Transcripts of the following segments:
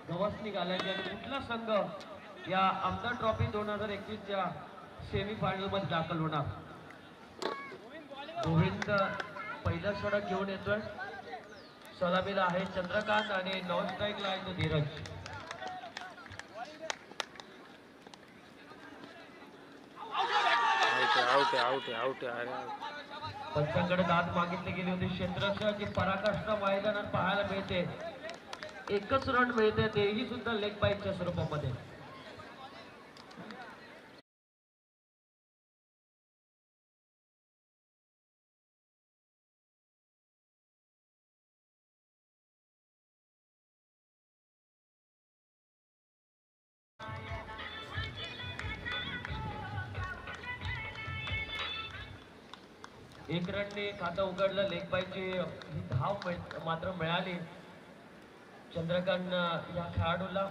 गवसणी घालायची आणि कुठला संघ या आमदार ट्रॉफी 2021च्या सेमी फायनल मध्ये दाखल होणार. गोविंद पहिला षटक घेऊन येतोय. सलामीला आहे चंद्रकांत आणि नॉन स्ट्राईकला आहे तो धीरज. पंचांकडे दाद मागितले गेले होते. क्षेत्ररक्षणाची पराकाष्ठा मैदानात पाहायला मिळते. एकच रन मिळते, तेही सुद्धा लेग बाईकच्या स्वरूपामध्ये. एक रनने खातं उघडलं. लेग बायची ही धाव मात्र मिळाली चंद्रकांत या खेळाडूला.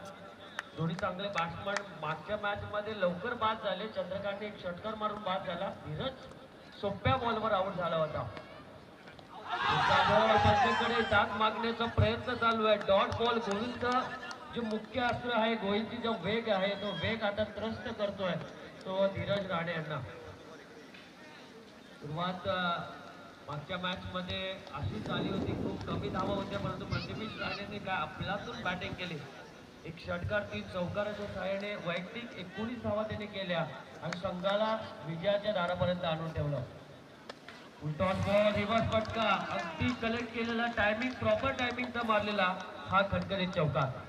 दोन्ही चांगले बॅट्समन मागच्या मॅच मध्ये लवकर बाद झाले. चंद्रकांतने एक षटकार मारून बाद झाला. धीरज सोप्या बॉलवर आउट झाला होता. पंचांकडे दाद मागण्याचा प्रयत्न चालू आहे. Dot ball. गोविंद जो मुख्य अस्त्र आहे, गोविंदची जो वेग आहे, तो वेग आता त्रस्त करतोय तो धीरज राणे यांना. सुरुवात मागच्या मॅच मध्ये अशीच झाली होती. खूप कमी धावा होत्या, परंतु प्रथमेश राणेंनी काय आपल्यातून बॅटिंग केली. एक षटकार 3 चौकाराच्या सहाय्याने वैयक्तिक 19 धावा त्यांनी केल्या आणि संघाला विजयाच्या दारापर्यंत आणून ठेवलं. टॉस बॉल, रिव्हर्स फटका, अगदी कलेक्ट केलेला टायमिंग, प्रॉपर टायमिंगचा मारलेला हा खटखटीत चौकार.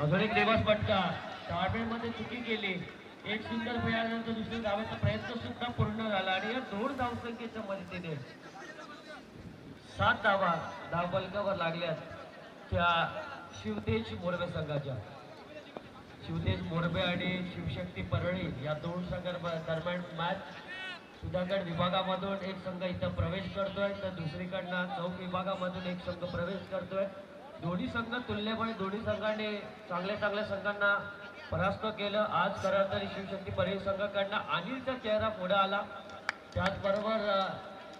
अजून एक रिव्हर्स फटका. टार्गेटमध्ये चुकी केली. एक सुंदर मिळाल्यानंतर दुसऱ्या धावाचा प्रयत्न सुद्धा पूर्ण झाला आणि या 2 धावसंख्येच्या मदतीने 7 धावा धावफलकावर लागल्यात त्या शिवतेज मोरबे संघाच्या. शिवतेज मोरबे आणि शिवशक्ती परळी या 2 संघांदरम्यान मॅच. सुधागड विभागामधून एक संघ इथं प्रवेश करतोय, तर दुसरीकडनं चौक विभागामधून एक संघ प्रवेश करतोय. दोन्ही संघ तुल्यपणे दोन्ही संघांनी चांगल्या संघांना परास्त केलं. आज खरं तर शिवशक्ती परळी संघाकडनं अनिलचा चेहरा पुढे आला, त्याचबरोबर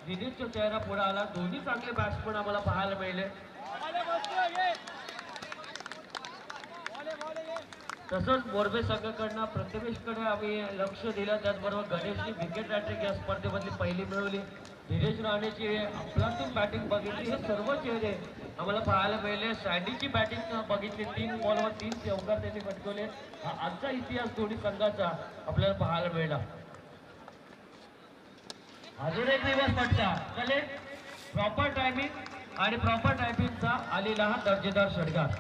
दिनेशचा चेहरा पुढे आला. दोन्ही चांगले बॅट्समन आम्हाला पाहायला मिळले. तसंच मोरबे संघाकडनं प्रथमेशकडे आम्ही लक्ष दिलं. त्याचबरोबर गणेशनी विकेट हॅट्रिक या स्पर्धेमधली पहिली मिळवली. धीरज राणेची आपल्यातून बॅटिंग बघितली. हे सर्व चेहरे आम्हाला पाहायला मिळाले. सँडीची बॅटिंग बघितली. 3 बॉलवर 3 चौकार त्यांनी फटकवले. हा आजचा इतिहास दोन्ही संघाचा आपल्याला पाहायला मिळाला. अजून एक दिवस फटका. कलेक्ट, प्रॉपर टायमिंग आणि प्रॉपर टायमिंगचा आलेला हा दर्जेदार षटकार.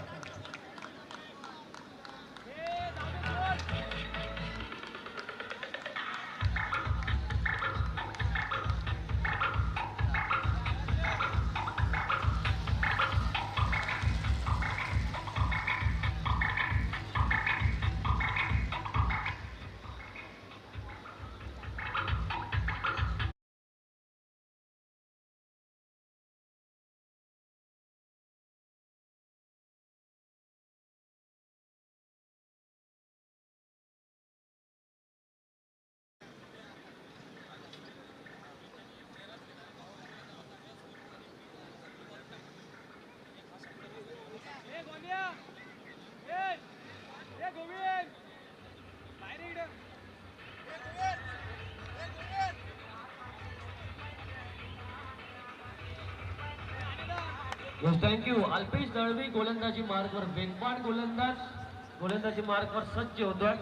थँक्यू. अल्पेश दळवी गोलंदाजी मार्कवर, वेगवान गोलंदाजी मार्कवर सज्ज होतोय.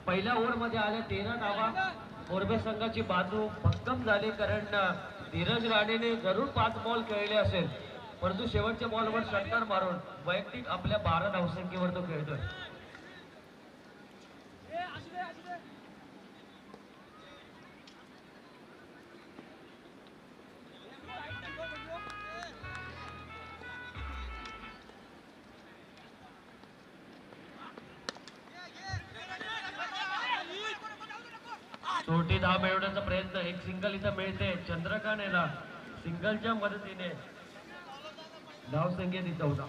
पहिल्या ओव्हर मध्ये आल्या 13 धावा. मोरबे संघाची बाजू भक्कम झाली, कारण धीरज राणेने जरूर 5 बॉल खेळले असेल, परंतु शेवटच्या बॉलवर षटकार मारून वैयक्तिक आपल्या 12 धावसंख्येवर तो खेळतोय. छोटी धाव मिळवण्याचा प्रयत्न, एक सिंगल इथं मिळते चंद्रकांतला. सिंगलच्या मदतीने धावसंख्या ती 14.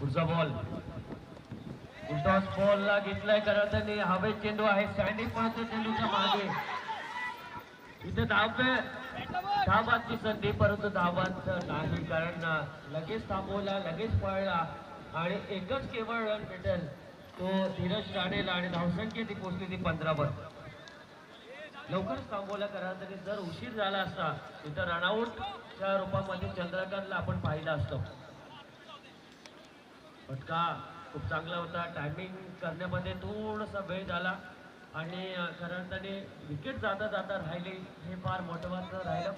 पुढचा बॉल टॉस बॉलला घेतलाय कारण त्यांनी हवेत चेंडू आहे. स्टँडिंग पळतो चेंडूच्या मागे. इथे धावांची संधी, परंतु धावांचं नाही कारण लगेच थांबवला, लगेच पळला आणि एकच केवळ रन भेटेल तो धीरज राणेला आणि धावसंख्या ती पोहोचली ती 15 वर. लवकरच थांबवला करा तरी जर उशीर झाला असता तिथं रनआउटच्या रूपामध्ये चंद्रकांतला आपण पाहिलं असतं. फटका खूप चांगला होता. टायमिंग करण्यामध्ये थोडासा वेळ झाला आणि खऱ्या अर्थाने विकेट जाता जाता राहिली, हे फार महत्वाचं राहिलं.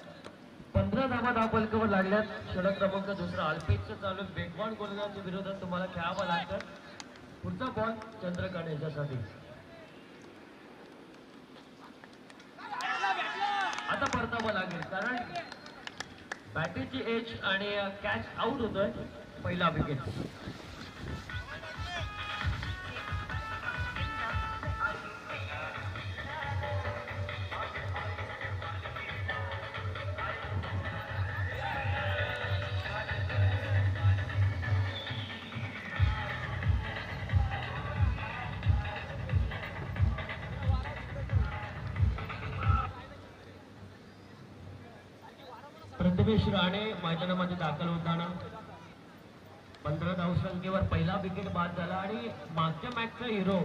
15 धावा धावफलकावर लागल्यात. षटक क्रमांक दुसरा अल्पेशचं चालू वेगवान गोलंदाजाच्या विरोधात तुम्हाला खेळावं लागतं. पुढचा बॉल चंद्रकांत याच्यासाठी. आता परतावं लागेल कारण बॅटिंगची एज आणि कॅच आउट होतोय. पहिला विकेट. प्रथमेश राणे मैदानामध्ये दाखल होताना 15 धावसंख्येवर पहिला विकेट बाद झाला आणि मागच्या मॅचचा हिरो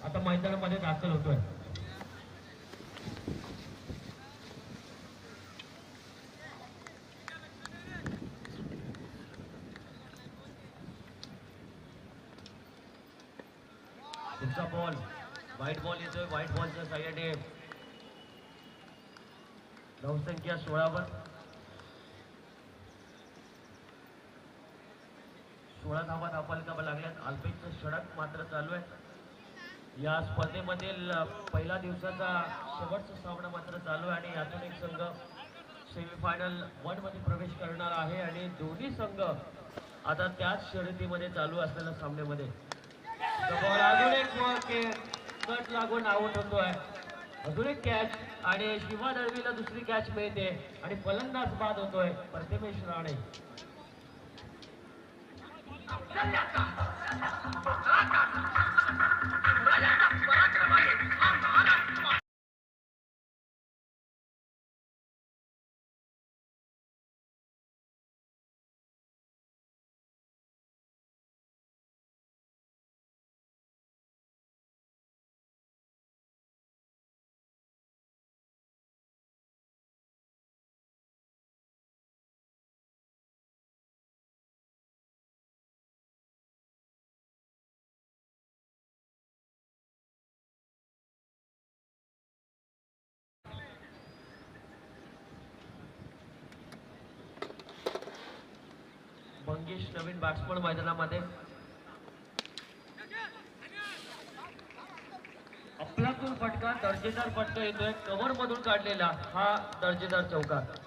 आता मैदानामध्ये दाखल होतोय. पुढचा बॉल व्हाईट बॉल येतोय. व्हाईट बॉलच्या साह्याने धावसंख्या 16 वर. 16 धावा धावफलकावर लागल्यात. अल्पेशचं षटक मात्र चालू आहे. या स्पर्धेमधील पहिला दिवसाचा शेवटचा सामना मात्र चालू आहे आणि यातून एक संघ सेमीफायनल 1 मध्ये प्रवेश करणार आहे आणि दोन्ही संघ आता त्याच शर्यतीमध्ये चालू असलेल्या सामन्यामध्ये अजून एक कट लागून आउट होतोय. अजून एक कॅच आणि शिवा दळवीला दुसरी कॅच मिळते आणि फलंदाज बाद होतोय प्रथमेश राणे. मंगेश नवीन बॅट्समन मैदानामध्ये. आपलातून फटका, दर्जेदार फटका येतोय. कव्हर मधून काढलेला हा दर्जेदार चौकार.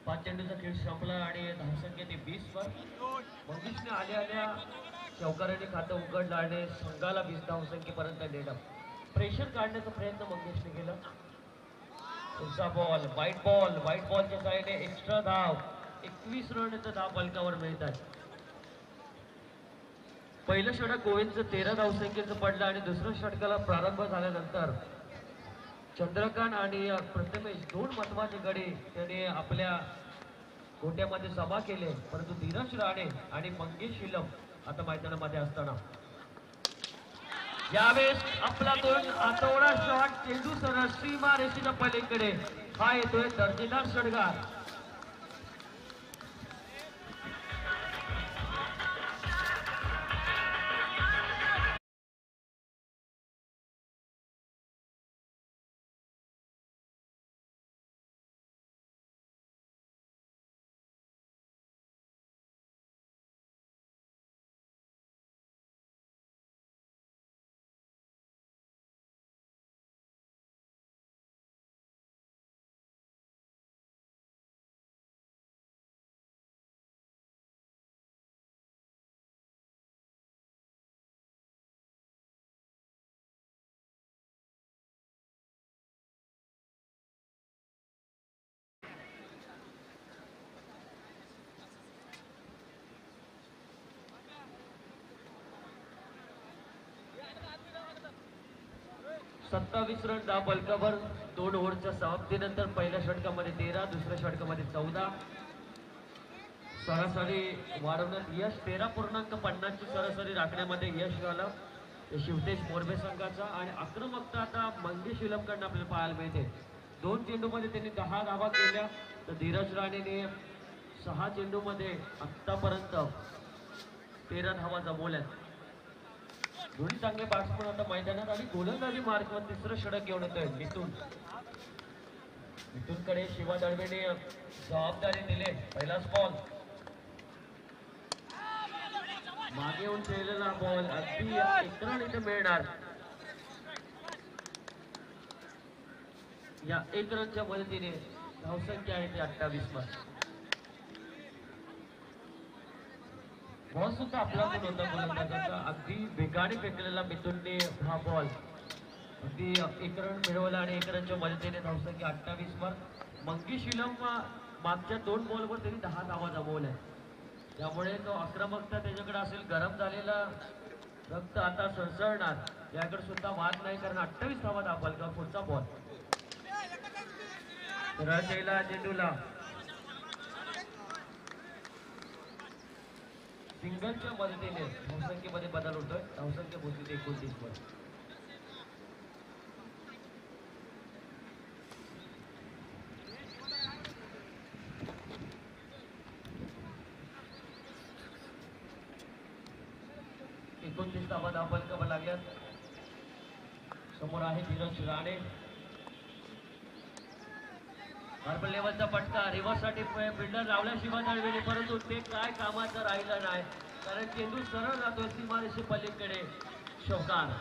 पाच चेंडूचा खेळ संपला आणि धावसंख्या ती 20 वर. मंगेशने आल्या चौकाराने खातं उघडलं आणि संघाला 20 धावसंख्येपर्यंत नेलं. प्रेशर काढण्याचा प्रयत्न मंगेशने केला. पुढचा बॉल व्हाईट बॉलच्या साईडने एक्स्ट्रा धाव. 21 रनचा धाव फलकावर मिळतात. पहिलं षटक गोविंदचं 13 धावसंख्येचं पडलं आणि दुसऱ्या षटकाला प्रारंभ झाल्यानंतर चंद्रकांत आणि प्रथमेश दोन महत्वाचे गडी त्याने आपल्या गोट्यामध्ये जमा केले. परंतु धीरज राणे आणि मंगेश शिलम आता मैदानामध्ये असताना यावेळेस आपला दोन आतवडा शॉट चेंडू सरळ सीमा रेषेच्या पलीकडे. हा येतोय दर्जेदार षटकार. सत्तावीस रन धाव फलकावर. 2 ओव्हरच्या समाप्तीनंतर पहिल्या षटकामध्ये 13, दुसऱ्या षटकामध्ये 14. सरासरी वाढवण्यात यश. 13.50 ची सरासरी राखण्यामध्ये यश झालं शिवतेज मोरबे संघाचा. आणि आक्रमकता आता मंगेश शिलमकडनं आपल्याला पाहायला मिळते. 2 चेंडूमध्ये त्यांनी 10 धावा केल्या तर धीरज राणेने 6 चेंडूमध्ये आतापर्यंत 13 धावा जमवल्यात. दोन्ही चांगले बॅट्समन आता मैदानात. आणि गोलंदाजी मार्कवर तिसरं षटक घेऊन येतोय मिथुनकडे शिवा दळवेने जबाबदारी दिले. पहिलाच बॉल मागे येऊन खेळलेला बॉल अगदी 1 रन इथे मिळणार. या 1 रनच्या मदतीने धावसंख्या आहे ती 28 वर. बॉल सुद्धा आपला पण होता गोलंदाजाचा. अगदी वेगाने फेकलेला मिथुनने हा बॉल अगदी 1 रन मिळवला आणि 1 रनच्या मदतीने धावसंख्या 28 वर. मंगेश शिलम मागच्या 2 बॉलवर त्यांनी 10 धावा जमवल्या. त्यामुळे तो आक्रमकता त्याच्याकडे असेल. गरम झालेला रक्त आता सळसळणार याकडे सुद्धा वाद नाही कारण 28 धावा दाखवाल का. पुढचा बॉल रचेला चेंडूला सिंगलच्या मदतीने धावसंख्येमध्ये बदल होतोय. धावसंख्या पोहोचली 29 वर. धावा धावफलकावर लागल्यात. समोर आहे धीरज राणे. मार्बल लेवलचा फटका रिव्हर्स साठी फिल्डर लावल्या शिवा दळवेने. परंतु ते काय कामाचं राहिलं नाही कारण चेंडू सरळ जातो सीमारेषे पलीकडे. शौकार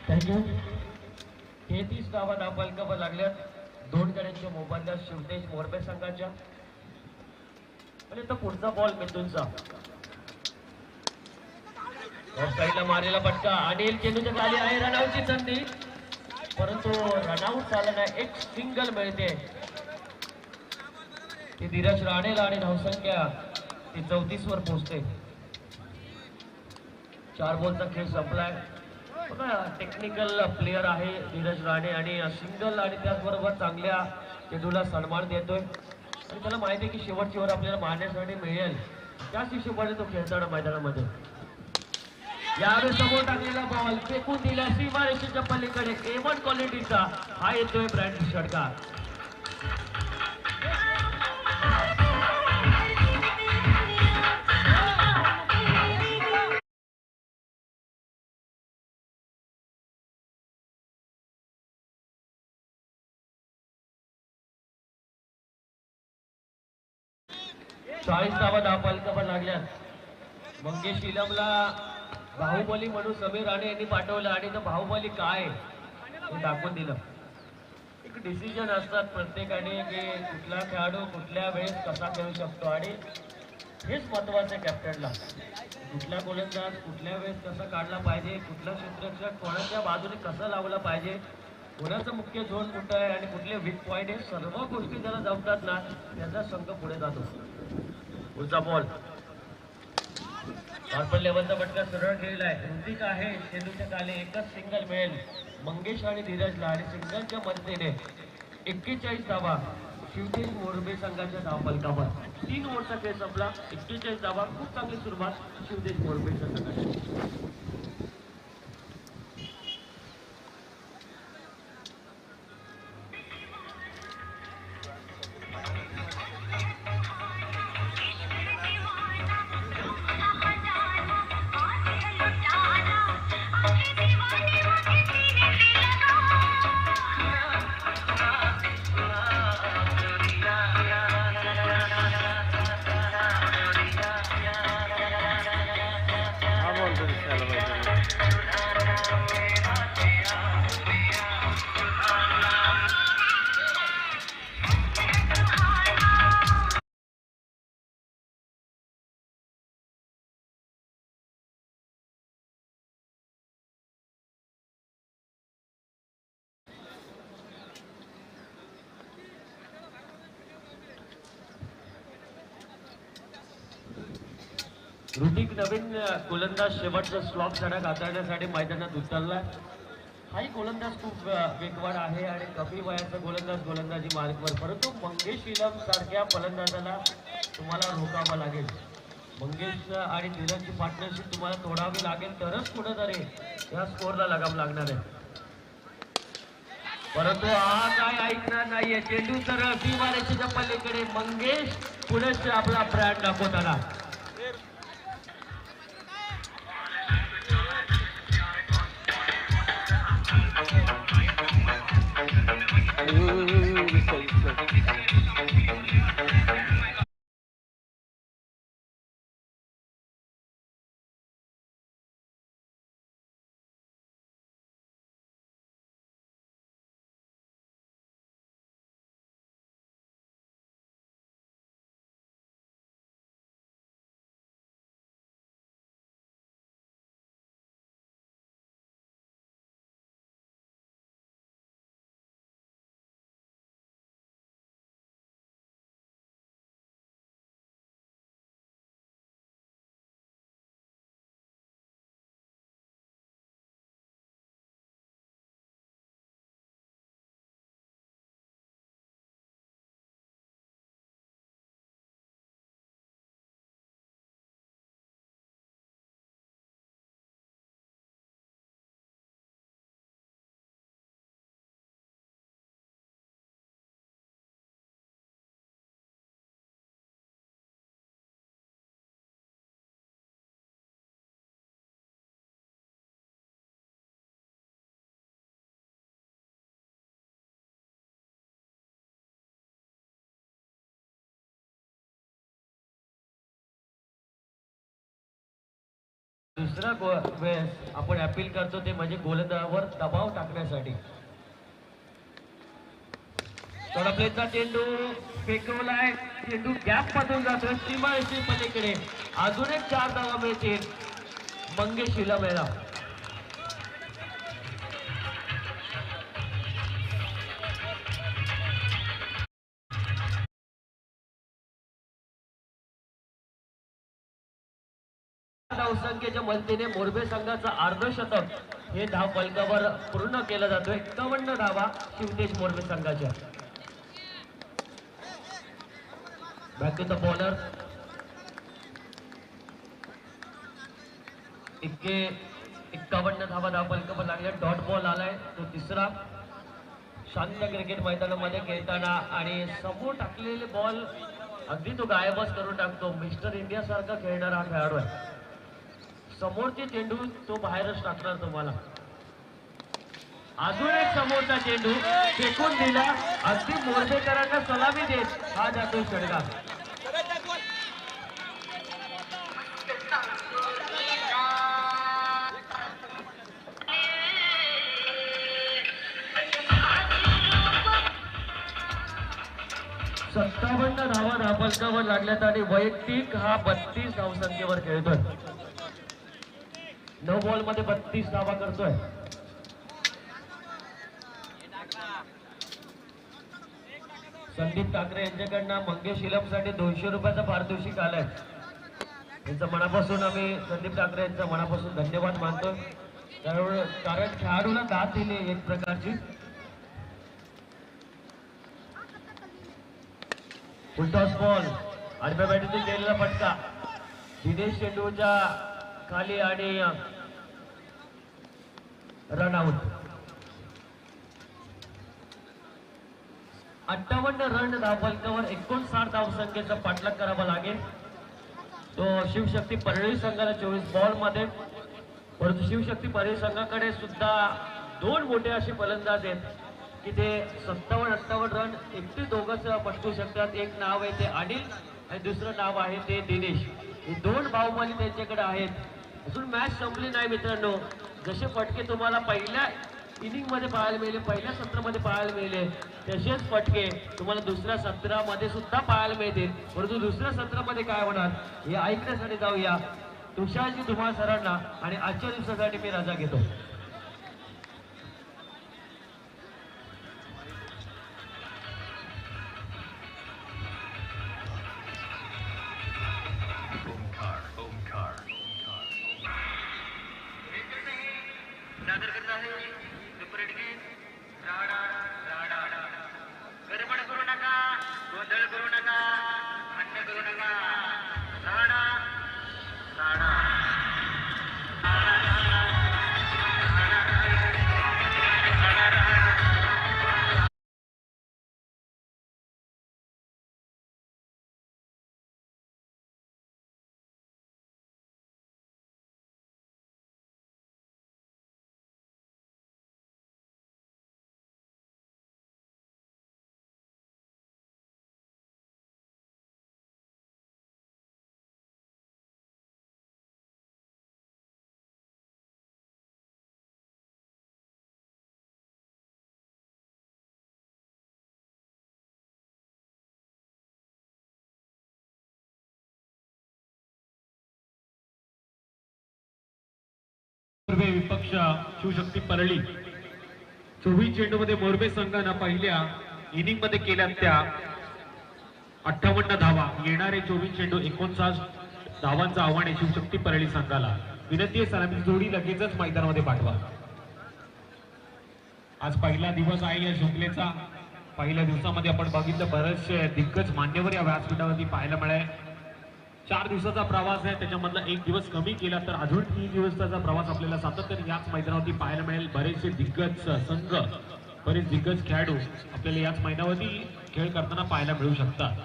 थँक्यू. 33 धावा धावफलकावर लागल्यात. 2 गड्यांच्या मोबदल्यात शिवतेज मोरबे संघाच्या. आणि तो पुढचा बॉल मिथुनचा ऑफ साईडला मारलेला फटका. अनिल चेंडूच्या खाली आहे. रनआउटची संधी परंतु रनआउट झाला नाही. एक सिंगल मिळते ती धीरज राणेला आणि धावसंख्या ती 34 वर पोहोचते. 4 बॉलचा खेळ संपलाय. टेक्निकल प्लेयर आहे धीरज राणे आणि सिंगल आणि त्याचबरोबर चांगल्या चेंडूला सन्मान देतोय. आणि त्याला माहिती आहे की शेवटची ओव्हर आपल्याला मारण्यासाठी मिळेल. त्याच हिशोबाने तो खेळताना मैदानामध्ये यावेळी समोर टाकलेला बॉल फेकून दिला सीमारेषेच्या पलीकडे. A1 क्वालिटीचा हा येतोय ब्रँड षटकार. चाळीस धावा धावफलकावर लागल्यात. मंगेश शिलमला बाहुबली म्हणून समीर राणे यांनी पाठवलं आणि तो बाहुबली काय हे दाखवून दिलं. एक डिसिजन असतात प्रत्येकाने की कुठला खेळाडू कुठल्या वेळेस कसा खेळू शकतो आणि हेच महत्वाचं आहे कॅप्टनला. कुठला गोलंदाज कुठल्या वेळेस कसा काढला पाहिजे, कुठला क्षेत्ररक्षक कोणाच्या बाजूने कसं लावला पाहिजे, कोणाचं मुख्य झोन कुठं आहे आणि कुठले वीक पॉईंट, हे सर्व गोष्टी ज्याला जमतात ना त्याचा संघ पुढे जातो. पुढचा बॉल नॉर्मल लेवलचा फटका सरळ खेळला आहे. ऋतिक आहे चेंडूच्या खाली एकच सिंगल मिळेल मंगेश आणि धीरजला आणि सिंगलच्या मदतीने 41 धावा शिवतेज मोरबे संघाच्या धाव फलकावर. 3 ओव्हरचा खेळ संपला. 41 धावा. खूप चांगली सुरुवात शिवतेज मोरबेच्या संघाची. ऋतिक नवीन गोलंदाज शेवटचा स्लॉप षटक हाताळण्यासाठी मैदानात उतरला. हाही गोलंदाज खूप वेगवान आहे आणि कमी वयाचा गोलंदाजी मार्गवर, परंतु मंगेश इलम सारख्या फलंदाजाला तुम्हाला रोखावं लागेल. मंगेश आणि धीरजची पार्टनरशिप तुम्हाला तोडावी लागेल तरच कुठंतरी या स्कोरला लगाम लागणार आहे. परंतु हा काय ऐकणार नाहीये. चेंडू तर सीमारेषेच्या पलीकडे. मंगेश पुढेच आपला ब्रँड दाखवताना. दुसरा वेळेस आपण अपील करतो ते म्हणजे गोलंदाजावर दबाव टाकण्यासाठी. थोडा प्लेचा चेंडू फेकवलाय. चेंडू गॅप मधून जातोय सीमारेषे पलीकडे. अजून एक 4 धावा मिळतील मंगेश इलम याला. धावसंख्येच्या मदतीने मोरबे संघाचं अर्धशतक हे धाव फलकावर पूर्ण केलं जातोय. 51 धावा शिवतेज मोरबे संघाच्या. Back to the bowler. 51 धावा धाव फलकावर लागल्या. डॉट बॉल आलाय तो तिसरा. शांत क्रिकेट मैदानामध्ये खेळताना आणि समोर टाकलेले बॉल अगदी तो गायबच करून टाकतो. मिस्टर इंडिया सारखा खेळणारा हा खेळाडू आहे. समोरचे चेंडू तो बाहेरच टाकणार तुम्हाला. अजून एक समोरचा चेंडू फेकून दिला. अगदी मोरबेकरांना सलामी देत हा जातो षटकार. 57 धावा धापलकावर लागल्यात आणि वैयक्तिक हा 32 धावसंख्येवर खेळतोय. 9 बॉल मध्ये 32 धावा करतोय. संदीप ठाकरे यांच्याकडनं मंगेश इलमसाठी 200 रुपयाचा पारितोषिक आलाय. त्यांचं मनापासून आम्ही संदीप ठाकरे यांचा मनापासून धन्यवाद मानतो. कारण खेळाडूला दाद दिली एक प्रकारची. फुलटॉस बॉल आडव्या बॅटीतून गेलेला फटका दिनेश चेंडूच्या खाली आणि रन आउट. 58 रन धावफलकावर 59 धावसंख्येचा पाठलाग करावा लागेल. तो शिवशक्ती परळी संघाला 24 बॉल मध्ये. परंतु शिवशक्ती परळी संघाकडे सुद्धा 2 मोठे असे फलंदाज आहेत की ते 57-58 रन एकटे दोघंच पटकू शकतात. एक नाव आहे ते अनिल आणि दुसरं नाव आहे ते दिनेश. हे 2 बाहुबली त्यांच्याकडे आहेत. अजून मॅच संपली नाही मित्रांनो. जसे फटके तुम्हाला पहिल्या इनिंग मध्ये पाहायला मिळाले, पहिल्या सत्रामध्ये पाहायला मिळाले, तसेच फटके तुम्हाला दुसऱ्या सत्रामध्ये सुद्धा पाहायला मिळतील. परंतु दुसऱ्या सत्रामध्ये काय होणार हे ऐकण्यासाठी जाऊया तुषारजी धुमाळ सरांना. आणि आजच्या दिवसासाठी मी रजा घेतो. विपक्ष शिवशक्ती परळी 24 चेंडूमध्ये मोरबे संघानं पहिल्या इनिंग मध्ये केल्या त्या 58 धावा. येणारे 24 चेंडू 49 धावांचं आव्हान आहे शिवशक्ती परळी संघाला. विनंती आहे सलामी जोडी लगेचच मैदानामध्ये पाठवा. आज पहिला दिवस आहे या शृंखलेचा. पहिल्या दिवसामध्ये आपण बघितलं बरेचसे दिग्गज मान्यवर या व्यासपीठावरती पाहायला मिळाले. 4 दिवसाचा प्रवास आहे, त्याच्यामधला 1 दिवस कमी केला तर अजून 3 दिवसाचा प्रवास आपल्याला सातत्याने याच मैदानावरती पाहायला मिळेल. बरेचसे दिग्गज संघ, बरेच दिग्गज खेळाडू आपल्याला याच मैदानावरती खेळ करताना पाहायला मिळू शकतात.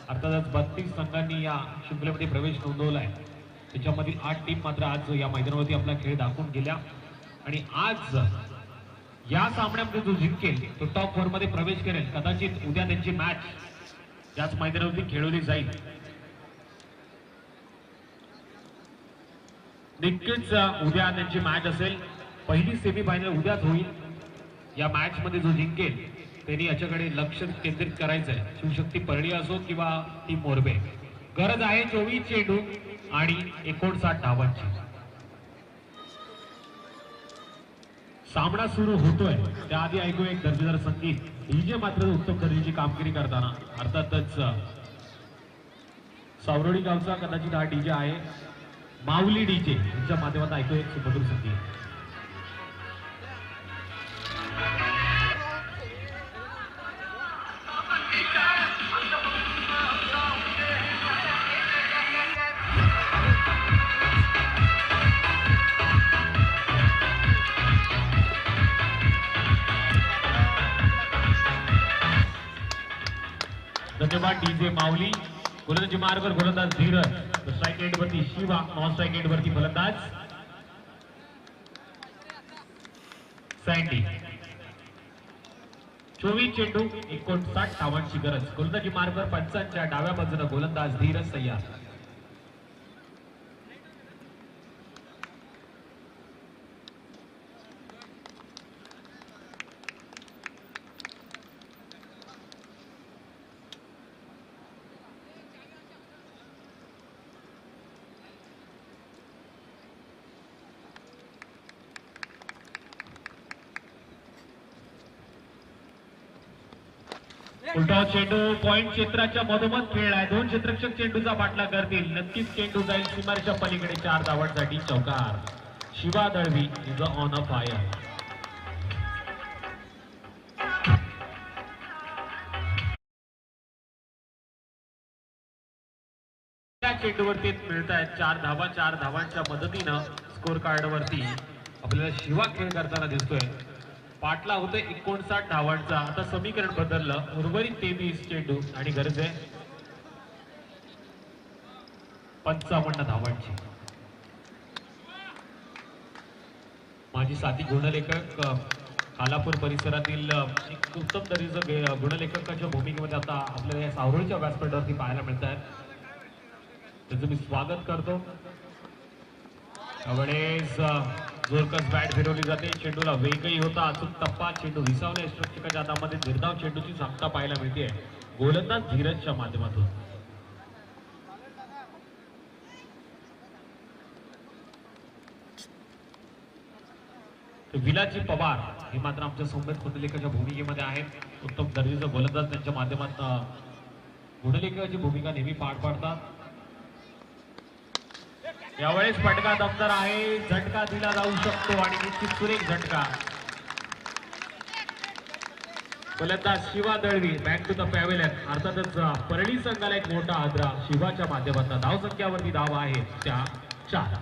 अर्थातच 32 संघांनी या शृंखलेमध्ये प्रवेश नोंदवलाय. त्याच्यामधील 8 टीम मात्र आज या मैदानावरती आपला खेळ दाखवून गेल्या. आणि आज या सामन्यामध्ये जो जिंकेल तो टॉप 4 मध्ये प्रवेश करेल. कदाचित उद्या त्यांची मॅच याच मैदानावरती खेळवली जाईल. नक्कीच उद्या त्यांची मॅच असेल. पहिली सेमीफायनल उद्याच होईल. या मॅच मध्ये जो जिंकेल त्यांनी याच्याकडे लक्ष केंद्रित करायचंय. शिवशक्ती परळी असो किंवा ती मोरबे. गरज आहे 24 चेंडू आणि 59 धावांची. सामना सुरू होतोय त्याआधी ऐकू एक दर्जेदार संगीत. डीजे मात्र उत्तम दर्जाची कामगिरी करताना. अर्थातच सावरोडी गावचा कदाचित हा डीजे आहे. माऊली डीजे यांच्या माध्यमातून ऐकू एक सुमधुर संगीत. धन्यवाद डीजे माऊली. गोलंदाजी मार्गवर गोलंदाज धीरज. स्ट्राइक एंड वरती शिवा. नॉन स्ट्राइक एंड वरती फलंदाज सँडी. 24 चेंडू 59 धावांची गरज. गोलंदाजी मार्गवर पंचांच्या डाव्या बाजूला गोलंदाज धीरज तयार. उलटा चेंडू पॉइंट क्षेत्राच्या मधोमध खेळलाय. दोन क्षेत्ररक्षक चेंडूचा पाठलाग करतील. नक्कीच चेंडू जाईल सीमारेच्या पलीकडे. 4 धावांसाठी चौकार. Shiva Dalvi is on a fire. त्या चेंडूवरती मिळत आहेत 4 धावा. 4 धावांच्या मदतीनं स्कोर कार्ड वरती आपल्याला शिवा खेळ करताना दिसतोय. पाटला होते 59 धावांचा. आता समीकरण बदललं. उर्वरित 23 चेंडू आणि गरज आहे 55 धावांची. माझी साथी गुणलेखक कालापूर परिसरातील एक उत्तम दर्जाचं गुणलेखकाच्या भूमिकेमध्ये आता आपल्याला या सावरोळच्या व्यासपीठावरती पाहायला मिळत आहेत. त्याचं मी स्वागत करतो. त्यावेळेस जोरकस बॅट फिरवली जाते. चेंडूला वेगही होता. अचूक टप्पा. चेंडू विसावणे रक्षकाच्या हातामध्ये निर्धाव चेंडूची सांगता पाहायला मिळते. गोलंदाज धीरजच्या माध्यमातून. विलाजी पवार हे मात्र आमच्या संबंध गुणलेखकाच्या भूमिकेमध्ये आहेत. उत्तम दर्जाचा गोलंदाज त्यांच्या माध्यमातून गुणलेखकाची भूमिका नेहमी पार पाडतात. यावेळेस फटका दमदार आहे. झटका दिला जाऊ शकतो आणि निश्चित सुरेख झटका. गोलंदाज Shiva Dalvi back to the pavilion. अर्थातच परळी संघाला एक मोठा आदरा शिवाच्या माध्यमातून. धाव संख्यावरती धावा आहेत त्या 4.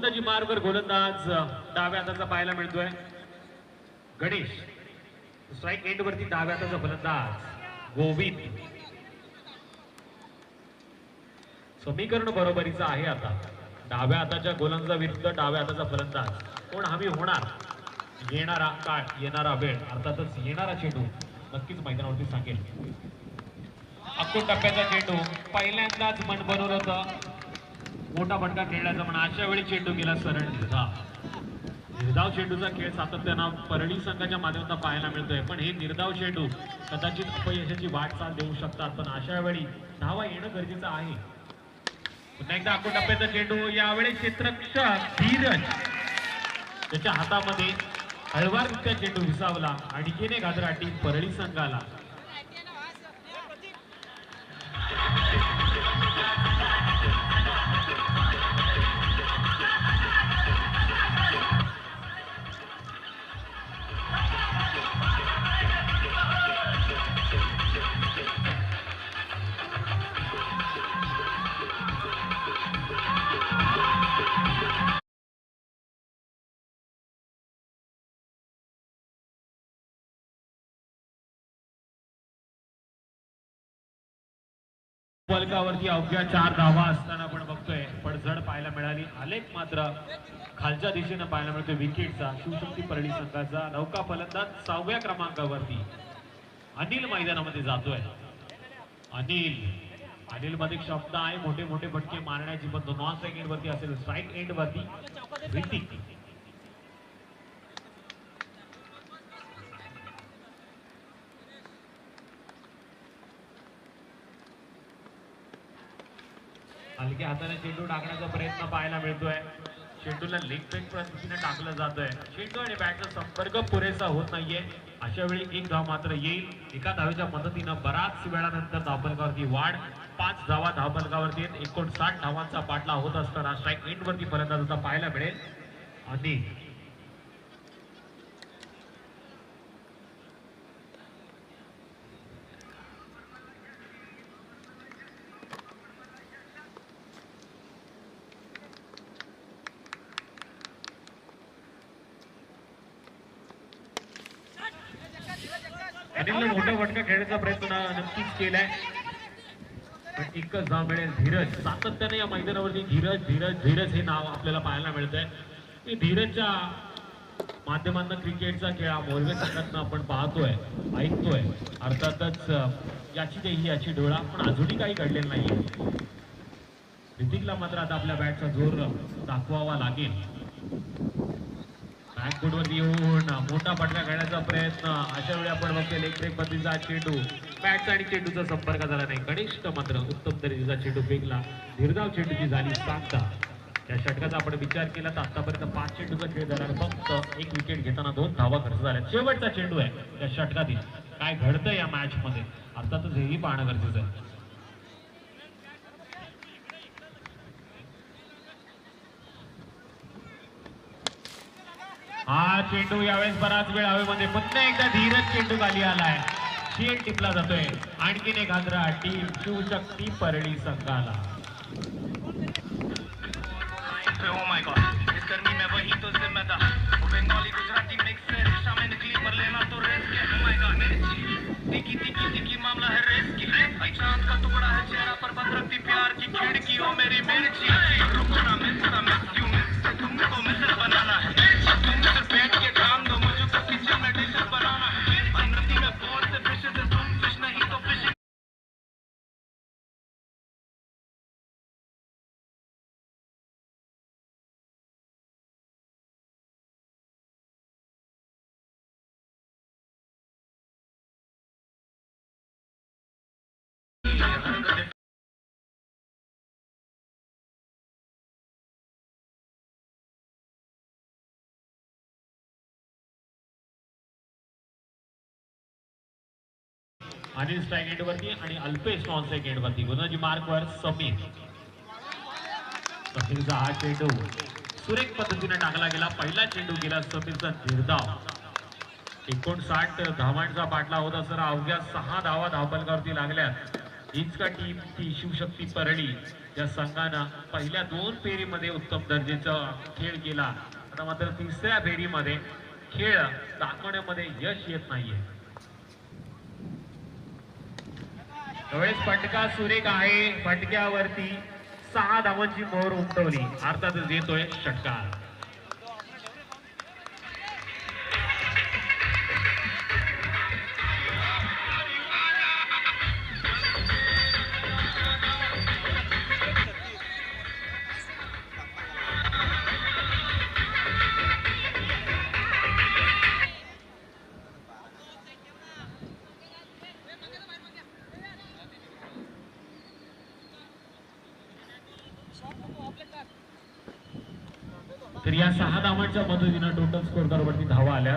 गोलंदाजी मार्गवर गोलंदाज डाव्या हाताचा पाहायला मिळतोय गणेश. स्ट्राईक एंड वरती डाव्या हाताचा फलंदाज गोविंद. समीकरण बरोबरीचं आहे आता. डाव्या हाताच्या गोलंदाजा विरुद्ध डाव्या हाताचा फलंदाज कोण हवी होणार. येणारा काळ येणारा वेळ अर्थातच येणारा चेंडू नक्कीच मैदानावरती सांगेल. अक्को टप्प्याचा चेंडू पहिल्यांदाच मन बनवलं होतं मोठा फटका खेळण्याचा म्हणून अशा वेळी चेंडू गेला सरळ निर्धाव चेंडूचा खेळ सातत्यानं परळी संघाच्या माध्यमातून पाहायला मिळतोय. पण हे निर्धाव चेंडू कदाचित अपयशाची वाटचाल देऊ शकतात. पण अशा वेळी धावा येणं गरजेचं आहे. पुन्हा एकदा अक्को टप्प्याचा चेंडू यावेळी क्षेत्ररक्षक धीरज त्याच्या हातामध्ये हळवाररित्या चेंडू विसावला. आणखीन एक घातराटी परळी संघाला. फलकावरती अवघ्या 4 धावा असताना आपण बघतोय पडझड पाहायला मिळाली. आलेख मात्र खालच्या दिशेनं पाहायला मिळतोय विकेटचा. शिवशक्ती परळी संघाचा नौका फलंदाज 6व्या क्रमांकावरती अनिल मैदानामध्ये जातोय. अनिल मध्ये क्षमता आहे मोठे मोठे फटके मारण्याची. पण तो नॉन स्ट्राईक एंड वरती असेल. स्ट्राईक एंड वरती ऋतिक. हलक्या हाताने चेंडू टाकण्याचा प्रयत्न पाहायला मिळतोय. चेंडूला लेग ब्रेक पद्धतीने टाकलं जातोय. चेंडू आणि बॅटचा संपर्क पुरेसा होत नाहीये. अशा वेळी एक धाव मात्र येईल. एका धावेच्या मदतीनं बराच वेळानंतर धावफलकावरती वाढ. 5 धावा धावफलकावरती 59 धावांचा पाठला होत असताना स्ट्राईक एंड वरती फलंदाजाचा पाहायला मिळेल. आणि अनिलने मोठा फटका खेळण्याचा प्रयत्न नक्कीच केलाय. पण एकच धाव मिळेल. धीरज सातत्याने या मैदानावरती धीरज हे नाव आपल्याला पाहायला मिळतंय. धीरजच्या माध्यमातून क्रिकेटचा खेळ मोरवे संघातून आपण पाहतोय ऐकतोय. अर्थातच याची डोळा पण अजूनही काही घडलेलं नाहीये. ऋतिकला मात्र आता आपल्या बॅटचा जोर दाखवावा लागेल. बॅकफुटवरती येऊन मोठा फटका खेळण्याचा प्रयत्न. अशा वेळी आपण बघतोय लेग ब्रेक पद्धतीचा चेंडू. बॅटचा आणि चेंडूचा संपर्क झाला नाही. कनिष्ठ मात्र उत्तम दर्जाचा चेंडू फेकला. निर्धाव चेंडूची झाली सांगता. या षटकाचा आपण विचार केला तर आतापर्यंत 5 चेंडूचा खेळ झाला. फक्त एक विकेट घेताना 2 धावा खर्च झाल्या. शेवटचा चेंडू आहे या षटकातील. काय घडतं या मॅच मध्ये अर्थातच हेही पाहणं गरजेचं आहे. हा चेंडू यावेळेस बराच वेळ हवेमध्ये. पुन्हा एकदा धीरज चेंडू खाली आलाय. शेट टिपला जातोय. आणखीन एक हादरा टीम शिवशक्ती परळी संघाला. Oh my God, इस गर्मी में वही तो जिम्मेदार. बंगाली गुजराती मिक्स है. रिक्शा में निकली पर लेना तो रेस के. Oh my God, तिकी तिकी तिकी मामला है रेस की. आई चांद का टुकड़ा है चेहरा पर बंद रखती प्यार की खिड़की. ओ मेरी मिर्ची रुको ना मिस क्यों मिस तुमको मिसल बनाना है. तुम सिर्फ बैठ के काम दो मुझको किचन में डिशेस बनाना है. नदी में बहुत से फिशेस है. तुम फिश नहीं तो फिशिंग. अनिल स्ट्राईक एंड वरती आणि अल्पेश नॉन स्ट्राईक एंड वरती. गोलंदाजी मार्कवर समीर. समीरचा हा चेंडू सुरेख पद्धतीने टाकला गेला. पहिला चेंडू गेला समीरचा निर्धाव. 59 धावांचा पाठला होता असताना अवघ्या 6 धावा धावफलकावरती लागल्यात. हीच का टीम ती शिवशक्ती परळी या संघानं पहिल्या 2 फेरीमध्ये उत्तम दर्जाचा खेळ केला. आता मात्र तिसऱ्या फेरीमध्ये खेळ दाखवण्यामध्ये यश येत नाहीये. त्यावेळेस फटका सुरेख आहे. फटक्यावरती 6 धावांची मोहर उमटवली. अर्थातच येतोय षटकार. तर या 6 धावांच्या मदतीनं टोटल स्कोर वरती धावा आल्या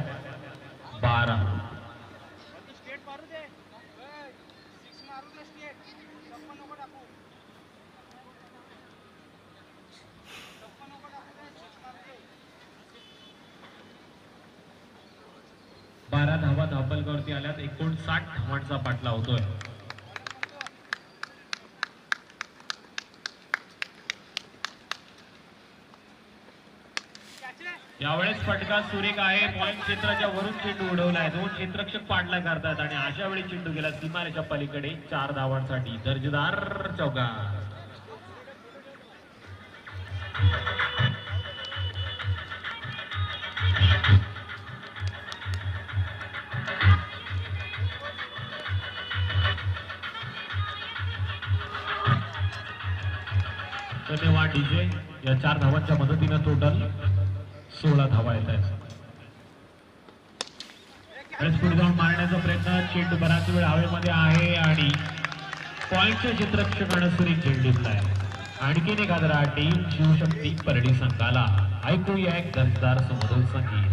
12. धावा धावफलकावरती आल्यात. 59 धावांचा पाठला होतोय. यावेळेस फटका सुरेख आहे. पॉइंट क्षेत्राच्या वरून चेंडू उडवलाय. 2 क्षेत्ररक्षक पाडला करतात आणि अशा वेळी चेंडू गेला सीमारेच्या पलीकडे 4 धावांसाठी. दर्जेदार चौकार. धन्यवाद डीजे. या 4 धावांच्या मदतीनं टोटल 16 धावा येत आहेत. पुढे जाऊन मारण्याचा प्रयत्न. चेंडू बराच वेळ हवेमध्ये आहे आणि पॉइंटच्या क्षेत्ररक्षकानं सुरेख झेंडू दिलाय. आणखीन एक आदरा टीम शिवशक्ती परळी संघाला. ऐकूया एक दर्जेदार सुमधुर संगीत.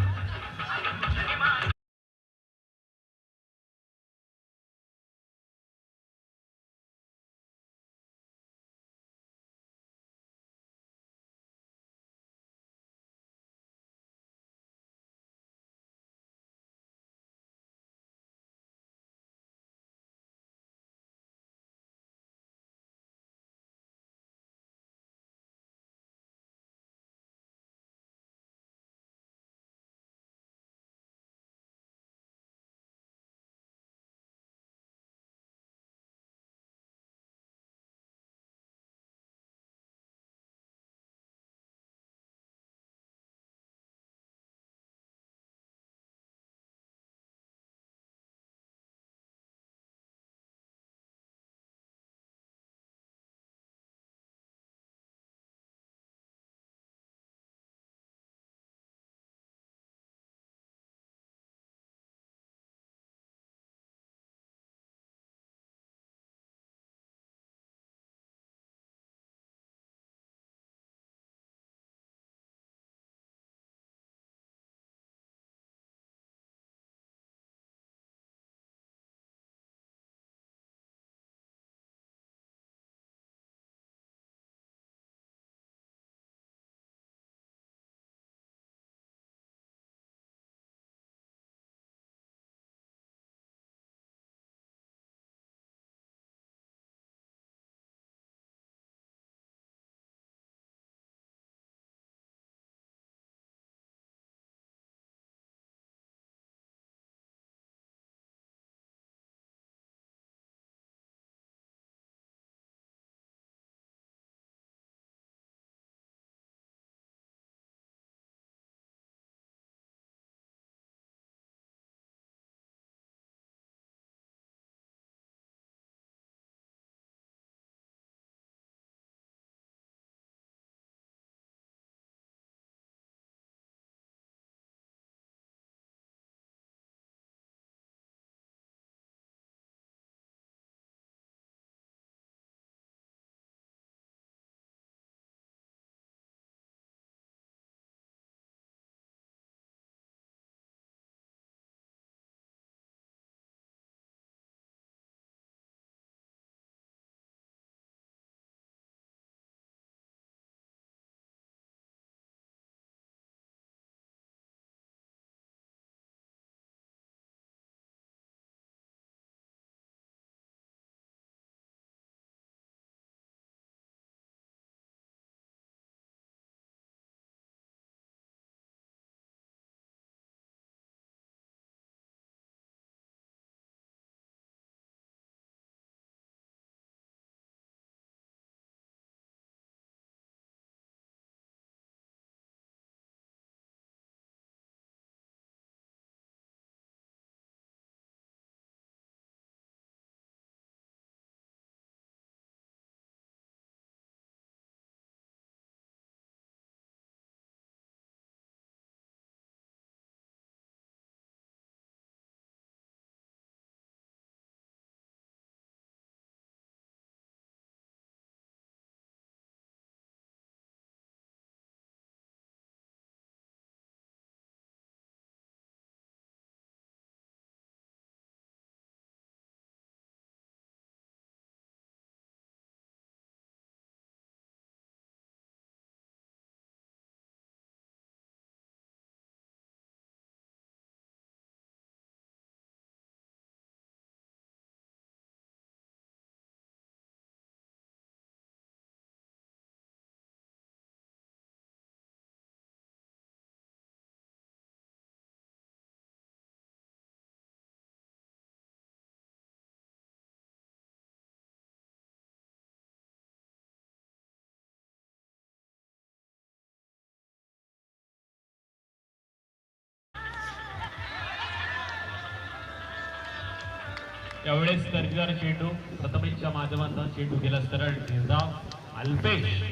त्यावेळेस दर्जेदार चेंडू प्रथमेशच्या माध्यमातून चेंडू गेला सरळ निर्धाव अल्पेश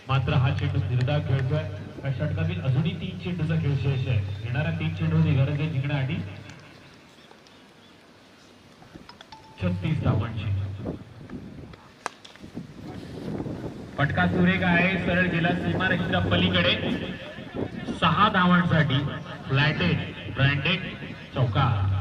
मात्र हा चेंडू निर्धाव खेळतोय. या षटकातील अजूनही 3 चेंडूचा खेळ शेष आहे. येणाऱ्या 3 चेंडूची गरज आहे जिंकण्यासाठी 36 धावांची. फटका सुरेख आहे, सरळ गेला सीमारेषेच्या पलीकडे 6 धावांसाठी फ्लॅटेड ब्रँडेड चौकार.